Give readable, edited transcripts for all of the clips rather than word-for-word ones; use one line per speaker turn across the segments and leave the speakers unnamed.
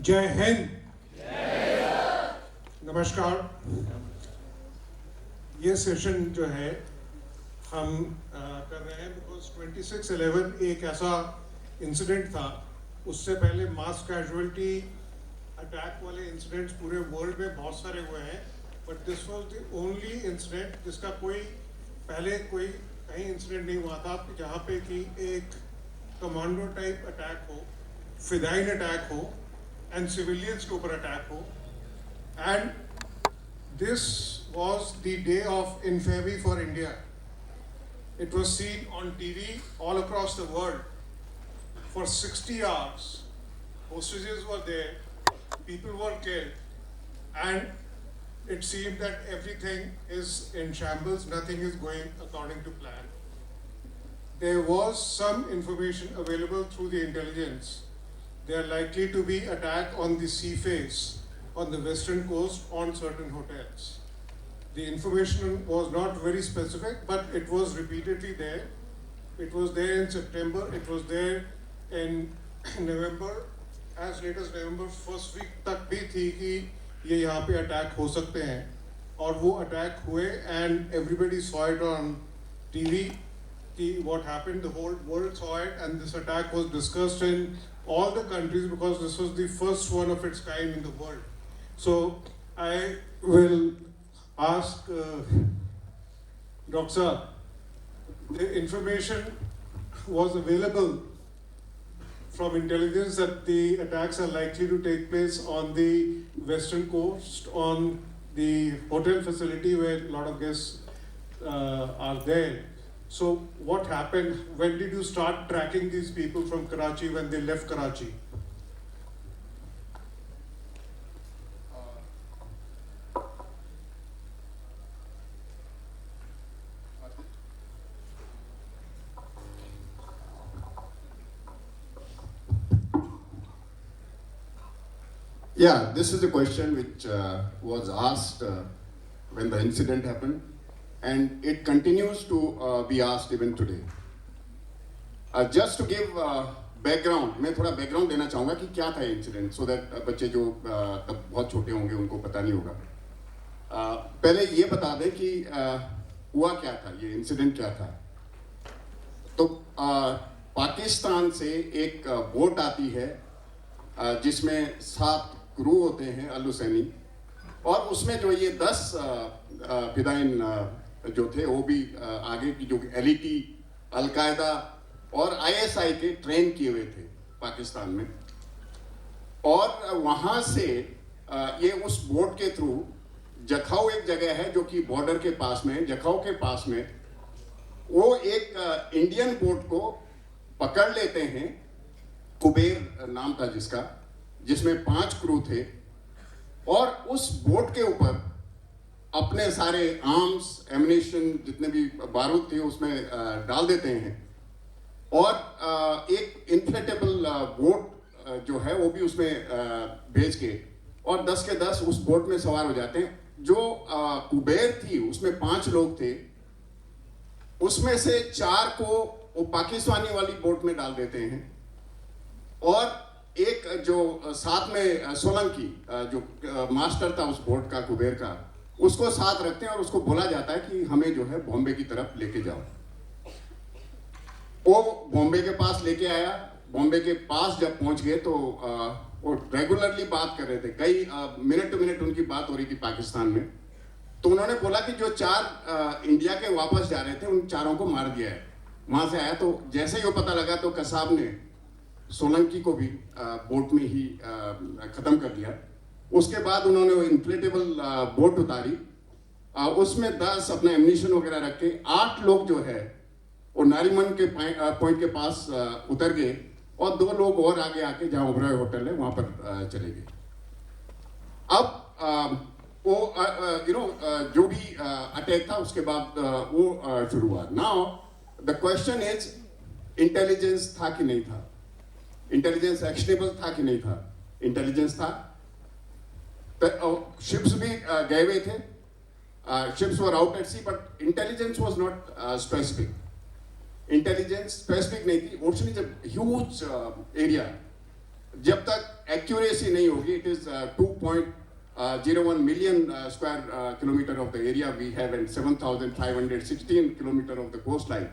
जय हिंद। नमस्कार। ये सेशन जो है हम कर रहे हैं बिकॉज 26/11 एक ऐसा इंसिडेंट था। उससे पहले मास कैजुअलिटी अटैक वाले इंसिडेंट्स पूरे वर्ल्ड में बहुत सारे हुए हैं, but this was the only incident जिसका पहले कोई कहीं इंसिडेंट नहीं हुआ था जहाँ पे कि एक कमांडो टाइप अटैक हो, फिदाइन अटैक हो एंड सिविलियंस के ऊपर अटैक हो। And this was the day of infamy for India. It was seen on TV all across the world for 60 hours. Hostages were there, people were killed, and it seemed that everything is in shambles, nothing is going according to plan. There was some information available through the intelligence. There are likely to be attack on the sea face on the western coast on certain hotels. The information was not very specific, but it was repeatedly there. It was there in September, it was there in November, as late as November first week तक भी थी कि ये यहाँ पे attack हो सकते हैं, और वो अटैक हुए and everybody saw it on TV कि what happened, the whole world saw it, and this attack was discussed in all the countries because this was the first one of its kind in the world. So I will ask Dr. Saab, the information was available from intelligence that the attacks are likely to take place on the western coast, on the hotel facility where a lot of guests are there. So what happened? When did you start tracking these people from Karachi when they left Karachi?
Yeah, this is a question which was asked when the incident happened, and it continues to be asked even today. Just to give background, मैं थोड़ा background देना चाहूँगा कि क्या था incident, so that बच्चे जो तब बहुत छोटे होंगे उनको पता नहीं होगा। पहले ये बता दें कि हुआ क्या था, ये incident क्या था। तो पाकिस्तान से एक बोट आती है जिसमें 7 क्रू होते हैं अल-हुसैनी, और उसमें जो ये 10 फिदाइन जो थे वो भी आगे की जो एलिटी, अल-कायदा और ISI के ट्रेन किए हुए थे पाकिस्तान में। और वहाँ से ये उस बोट के थ्रू जखाऊ एक जगह है जो कि बॉर्डर के पास में, जखाऊ के पास में वो एक इंडियन बोट को पकड़ लेते हैं, कुबेर नाम था जिसमें 5 क्रू थे, और उस बोट के ऊपर अपने सारे आर्म्स, एमिनेशन, जितने भी बारूद थे उसमें डाल देते हैं, और एक इन्फ्लेटेबल बोट जो है वो भी उसमें भेज के, और 10 के 10 उस बोट में सवार हो जाते हैं। जो कुबेर थी उसमें 5 लोग थे, उसमें से 4 को वो पाकिस्तानी वाली बोट में डाल देते हैं, और एक जो साथ में सोलंकी जो मास्टर था उस बोट का, कुबेर का, उसको साथ रखते हैं और उसको बोला जाता है कि हमें जो है बॉम्बे की तरफ लेके जाओ। वो बॉम्बे के पास लेके आया। बॉम्बे के पास जब पहुंच गए तो वो रेगुलरली बात कर रहे थे, कई मिनट टू मिनट उनकी बात हो रही थी पाकिस्तान में। तो उन्होंने बोला कि जो 4 इंडिया के वापस जा रहे थे उन 4 को मार दिया है। वहां से आया तो जैसे ही वो पता लगा तो कसाब ने सोलंकी को भी बोट में ही ख़त्म कर दिया। उसके बाद उन्होंने वो इन्फ्लेटेबल बोट उतारी, उसमें 10 अपना एम्यूनिशन वगैरह रख के 8 लोग जो है वो नारीमन के पॉइंट के पास उतर गए, और 2 लोग और आगे आके जहाँ ओबरॉय होटल है वहाँ पर चले गए। अब वो जो भी अटैक था उसके बाद वो शुरू हुआ। Now the question is, intelligence था कि नहीं था? इंटेलिजेंस एक्शनेबल था कि नहीं था? इंटेलिजेंस था। शिप्स भी गए हुए थे, ships were out at sea, but intelligence was not specific. Intelligence specific नहीं थी। Ocean is a huge area, जब तक accuracy नहीं होगी. It is 2.01 million square kilometer of the area we have and 7,516 kilometer of the coastline.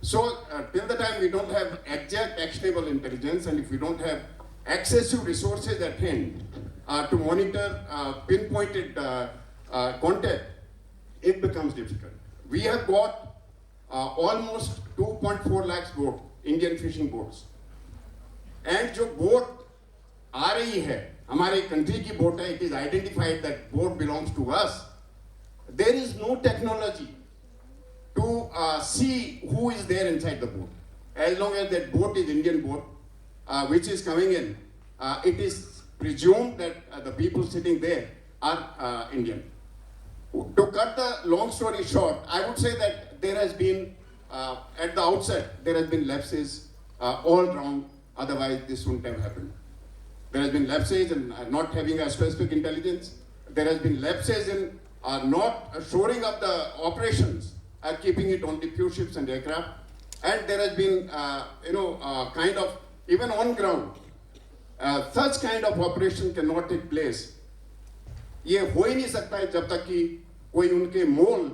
So till the time we don't have exact actionable intelligence, and if we don't have excessive resources at hand to monitor pinpointed contact, it becomes difficult. We have got almost 2.4 lakhs boat, Indian fishing boats. And जो boat आ रही है, हमारे country की boat है, it is identified that boat belongs to us. There is no technology to see who is there inside the boat. As long as that boat is Indian boat, which is coming in, it is presumed that the people sitting there are Indian. To cut the long story short, I would say that there has been, at the outset, there has been lapses all round, otherwise this wouldn't have happened. There has been lapses in not having a specific intelligence. There has been lapses in not shoring up the operations, keeping it on the few ships and aircraft. And there has been, kind of, even on ground, such kind of operation cannot take place. ये हो ही नहीं सकता है जब तक कि कोई उनके मोल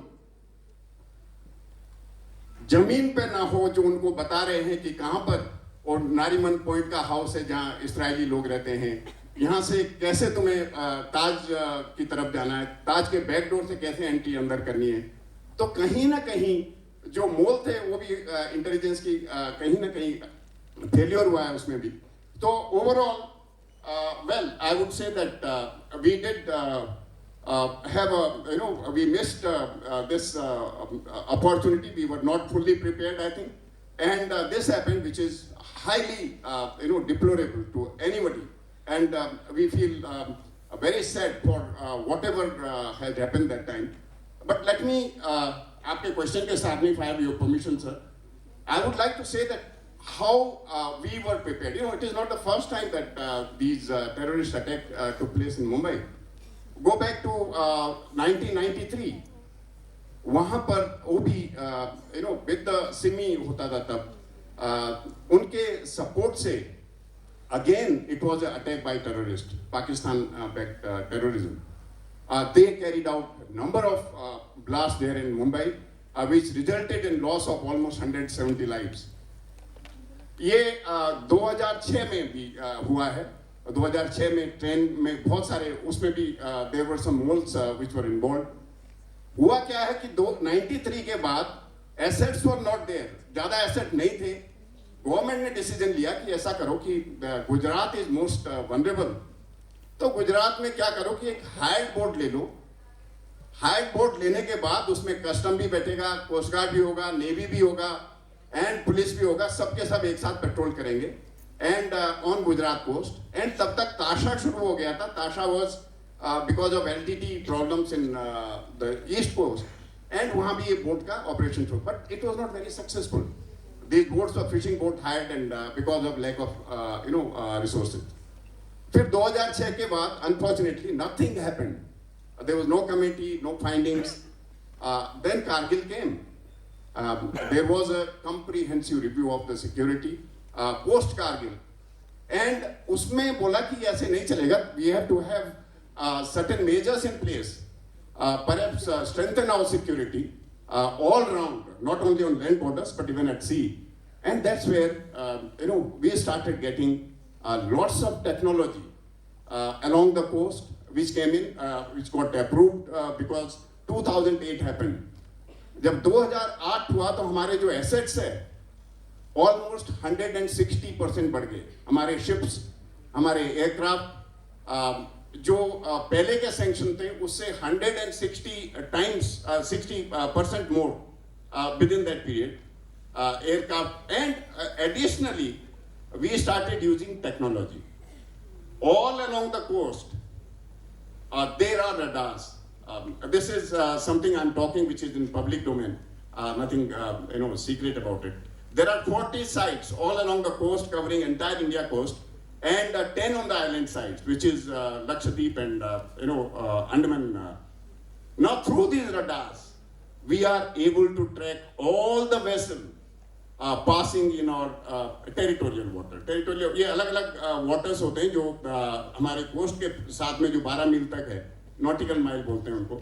जमीन पे ना हो जो उनको बता रहे हैं कि कहां पर, और नारीमन पॉइंट का हाउस है जहां इस्राएली लोग रहते हैं, यहां से कैसे तुम्हें ताज की तरफ जाना है, ताज के बैक डोर से कैसे एंट्री अंदर करनी है. तो कहीं ना कहीं जो मोल थे वो भी इंटेलिजेंस की कहीं ना कहीं फेलियर हुआ है उसमें भी. तो overall well, I would say that we did have we missed this opportunity. We were not fully prepared, I think. And this happened, which is highly, deplorable to anybody. And we feel very sad for whatever had happened that time. But let me, आपके question के साथ में, if I have your permission, sir, I would like to say that how we were prepared. It is not the first time that these terrorist attacks took place in Mumbai. Go back to 1993. वहाँ पर वो भी with the Simi होता था तब, उनके support से again it was an attack by terrorists, Pakistan backed terrorism. They carried out a number of blasts there in Mumbai, which resulted in loss of almost 170 lives. ये 2006 में भी हुआ है. 2006 में ट्रेन में बहुत सारे उसमें भी there were some moles which were involved. हुआ क्या है कि 93 के बाद assets were not there, ज़्यादा asset नहीं थे. गवर्नमेंट ने डिसीजन लिया कि ऐसा करो कि गुजरात इज मोस्ट वनरेबल. तो गुजरात में क्या करो कि एक हायर्ड बोट ले लो. हायर्ड बोट लेने के बाद उसमें कस्टम भी बैठेगा, कोस्ट गार्ड भी होगा, नेवी भी होगा एंड पुलिस भी होगा, सबके सब एक साथ पेट्रोल करेंगे and on Gujarat coast. And तब तक ताशा शुरू हो गया था. ताशा was because of LTT problems in the east coast, and वहां भी ये बोट का ऑपरेशन शुरू, but it was not very successful. These boats were fishing boat hired and because of lack of resources. फिर 2006 के बाद unfortunately nothing happened. There was no committee, no findings. Then Kargil came. There was a comprehensive review of the security post Kargil, and उसमें बोला कि ऐसे नहीं चलेगा. We have to have certain measures in place. Perhaps strengthen our security. All round, not only on land borders but even at sea. And that's where we started getting lots of technology along the coast which came in, which got approved because 2008 happened. जब 2008 हुआ तो हमारे जो assets है almost 160% बढ़ गए. हमारे ships, हमारे aircraft जो पहले के सैंक्शन थे उससे 160 times 60% more within that period aircraft. And additionally we started using technology all along the coast. There are radars. This is something I'm talking which is in public domain, nothing secret about it. There are 40 sites all along the coast covering entire India coast, and 10 on the island sides, which is Lakshadweep and Andaman. Now through these radars, we are able to track all the vessels passing in our territorial water. Territorial ये अलग अलग waters होते हैं जो हमारे coast के साथ में जो 12 मील तक है, nautical mile बोलते हैं उनको.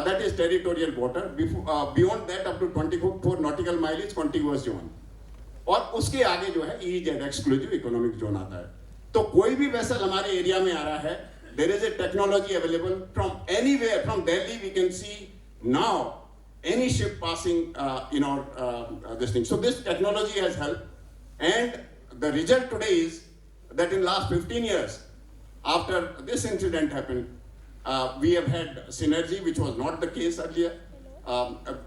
That is territorial water. Beyond that up to 24 nautical mile is contiguous zone. और उसके आगे जो है EEZ exclusive economic zone आता है. तो कोई भी vessel हमारे एरिया में आ रहा है, there is a technology available from anywhere. From Delhi we can see now any ship passing in our this thing. So this technology has helped, and the result today is that in last 15 years, after this incident happened, we have had synergy, which was not the case earlier.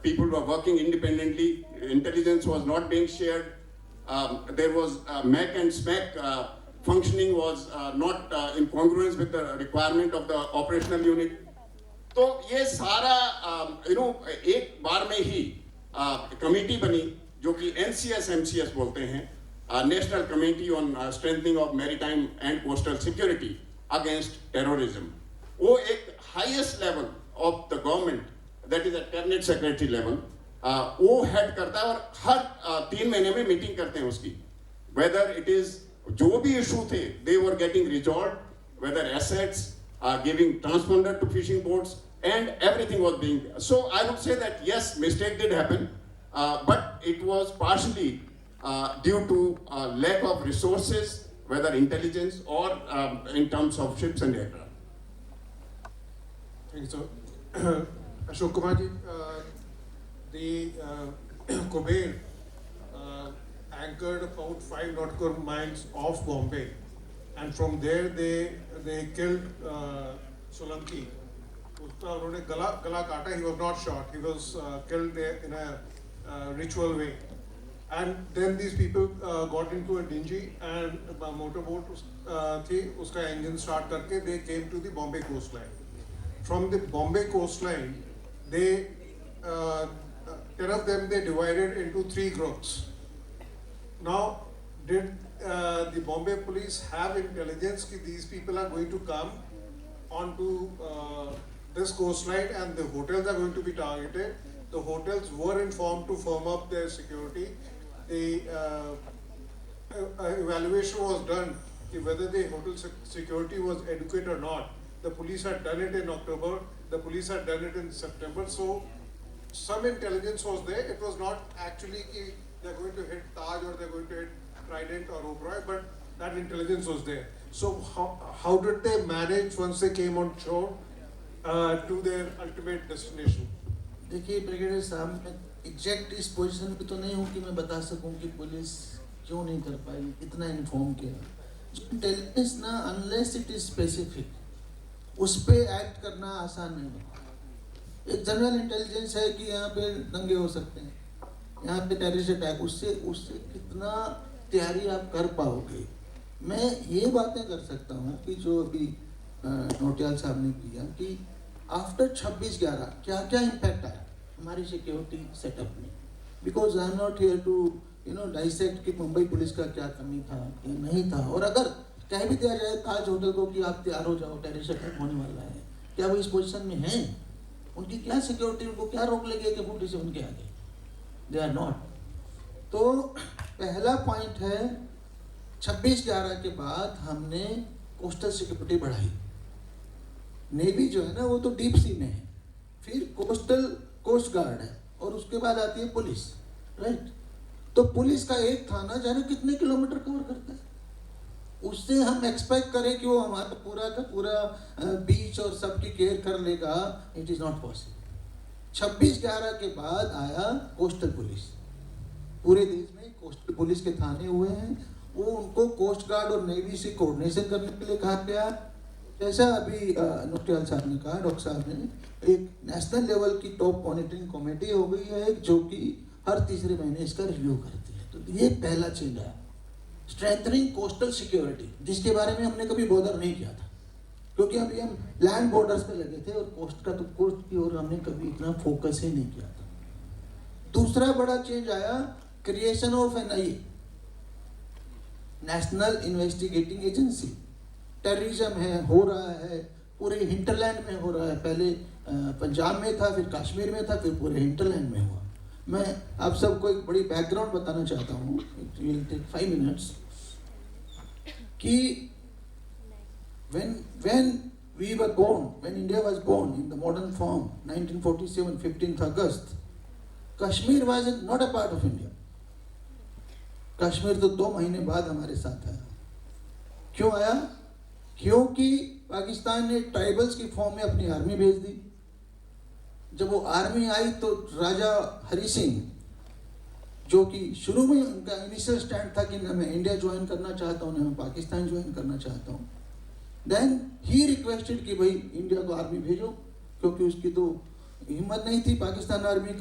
People were working independently. Intelligence was not being shared. There was MEC and SMEC functioning was not in congruence with the requirement of the operational unit. तो ये सारा एक बार में ही committee बनी जो कि NCS-MCS बोलते हैं, national committee on strengthening of maritime and coastal security against terrorism. वो एक highest level of the government, that is at cabinet secretary level, वो हेड करता है और हर 3 महीने में मीटिंग करते हैं उसकी. वेदर इट इज जो भी इशू थे, they were getting resolve, whether assets giving transponder to fishing boats, and everything was being. So I would say that yes, mistake did happen, but it was partially due to lack of resources, whether intelligence or in terms of ships and aircraft.
Thank you, sir. Ashok Kumar ji, the Kuber anchored about 5 nautical miles off Bombay, and from there they killed Solanki. उसका उन्होंने गला काटा. He was not shot. He was killed in a ritual way. And then these people got into a dinghy and a motorboat थी, उसका engine start करके they came to the Bombay coastline. From the Bombay coastline, they 10 of them they divided into 3 groups. Now, did the Bombay police have intelligence that these people are going to come onto this coastline and the hotels are going to be targeted? The hotels were informed to firm up their security. The evaluation was done whether the hotel security was adequate or not. The police had done it in October. The police had done it in September. So some intelligence was there. It was not actually they're going to hit Taj or they're going to hit Trident or Oberoi, but that intelligence was there. So how did they manage once they came on shore to their ultimate destination?
देखिए brigadier साहब, मैं exact इस position पे तो नहीं हूँ कि मैं बता सकूँ कि पुलिस क्यों नहीं कर पाई, इतना इन्फॉर्म किया. जो इंटेलिजेंस ना, अनलेस इट इज स्पेसिफिक, उस पे एक्ट करना आसान नहीं है. एक जनरल इंटेलिजेंस है कि यहाँ पे दंगे हो सकते हैं, यहाँ पे टेररिस्ट अटैक, उससे कितना तैयारी आप कर पाओगे. मैं ये बातें कर सकता हूँ कि जो अभी नोटियाल साहब ने किया कि आफ्टर 26/11 क्या क्या इम्पैक्ट आया हमारी सिक्योरिटी सेटअप में. Because I am not here to dissect कि मुंबई पुलिस का क्या कमी था या नहीं था. और अगर कह भी दिया जाए ताज होटल को कि आप तैयार हो जाओ, टेररिस्ट अटैक होने वाला है, क्या वो इस पोजिशन में हैं? उनकी क्या सिक्योरिटी, उनको क्या रोक लेगी कि 47 के आगे? They are not. तो पहला पॉइंट है, 26/11 के बाद हमने कोस्टल सिक्योरिटी बढ़ाई. नेवी जो है ना वो तो डीप सी में है, फिर कोस्ट गार्ड है, और उसके बाद आती है पुलिस, राइट. तो पुलिस का एक थाना जाने कितने किलोमीटर कवर करता है. उससे हम एक्सपेक्ट करें कि वो हमारा पूरा का पूरा बीच और सबकी केयर कर लेगा, इट इज़ नॉट पॉसिबल. 26/11 के बाद आया कोस्टल पुलिस. पूरे देश में कोस्टल पुलिस के थाने हुए हैं. वो उनको कोस्ट गार्ड और नेवी से कोऑर्डिनेशन करने के लिए कहा गया. जैसा अभी नोटियाल साहब ने कहा, डॉक्टर साहब ने, एक नेशनल लेवल की टॉप मॉनिटरिंग कमेटी हो गई है जो कि हर तीसरे महीने इसका रिव्यू करती है. तो ये पहला चेंज है, स्ट्रेंथनिंग कोस्टल सिक्योरिटी, जिसके बारे में हमने कभी बॉदर नहीं किया था, क्योंकि अभी हम लैंड बॉर्डर्स पे लगे थे और कोस्ट का तो कोस्ट की ओर हमने कभी इतना फोकस ही नहीं किया था. दूसरा बड़ा चेंज आया, creation of NIA, national investigating agency. Terrorism है, हो रहा है, पूरे हिंटरलैंड में हो रहा है. पहले पंजाब में था, फिर कश्मीर में था, फिर पूरे हिंटरलैंड में हुआ. मैं आप सबको एक बड़ी बैकग्राउंड बताना चाहता हूँ, इट विल टेक 5 minutes, कि when we were born, when India was born in the modern form, 1947, 15th August, Kashmir was not a part of India. Kashmir तो 2 महीने बाद हमारे साथ आया। क्यों आया? क्योंकि पाकिस्तान ने ट्राइबल्स की फॉर्म में अपनी आर्मी भेज दी। जब वो आर्मी आई तो राजा हरि सिंह, जो कि शुरू में उनका इनिशियल स्टैंड था कि ना मैं इंडिया ज्वाइन करना चाहता हूँ ना मैं पाकिस्तान ज्वाइन करना चाहता हूँ, देन ही रिक्वेस्टेड कि भाई इंडिया को आर्मी भेजो, क्योंकि उसकी तो हिम्मत नहीं थी पाकिस्तान आर्मी का